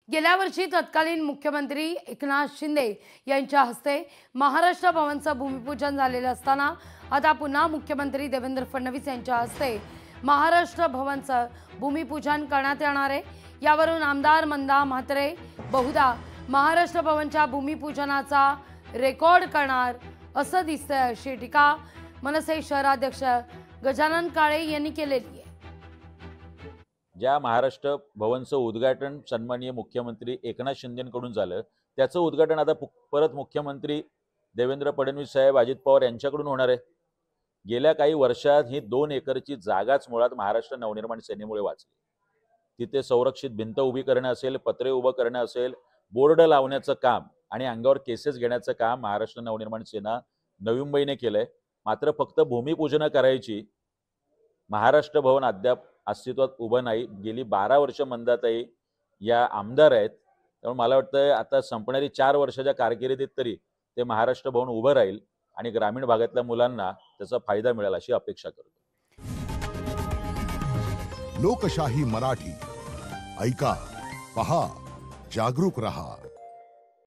गेल्या वर्षी तत्कालीन मुख्यमंत्री एकनाथ शिंदे यांच्या हस्ते महाराष्ट्र भवनचं भूमिपूजन झालेलं असताना आता पुन्हा मुख्यमंत्री देवेंद्र फडणवीस यांच्या हस्ते महाराष्ट्र भवनचं भूमिपूजन करण्यात येणार आहे। यावरून आमदार मंदा म्हात्रे बहुधा महाराष्ट्र भवनच्या भूमिपूजनाचा रेकॉर्ड करणार असं दिसतंय, अशी टीका मनसे शहराध्यक्ष गजानन काळे यांनी केलेली आहे। ज्या महाराष्ट्र भवनचं उद्घाटन सन्माननीय मुख्यमंत्री एकनाथ शिंदेंकडून झालं, त्याचं उद्घाटन आता परत मुख्यमंत्री देवेंद्र फडणवीस साहेब, अजित पवार यांच्याकडून होणार आहे। गेल्या काही वर्षात ही 2 एकरची जागाच मुळात महाराष्ट्र नवनिर्माण सेनेमुळे वाचली। तिथे संरक्षित भिंत उभी करणं असेल, पत्रे उभं करणं असेल, बोर्ड लावण्याचं काम आणि अंगावर केसेस घेण्याचं काम महाराष्ट्र नवनिर्माण सेना नवी मुंबईने केलंय। मात्र फक्त भूमिपूजन करायची, महाराष्ट्र भवन अद्याप अस्तित्वात उभं नाही। गेली 12 वर्ष मंदाताई या आमदार आहेत, त्यामुळे मला वाटतं आता संपणारी 4 वर्षाच्या कारकिर्दीत तरी ते महाराष्ट्र भवन उभं राहील आणि ग्रामीण भागातल्या मुलांना त्याचा फायदा मिळेल अशी अपेक्षा करतो। लोकशाही मराठी ऐका, पहा, जागरूक रहा।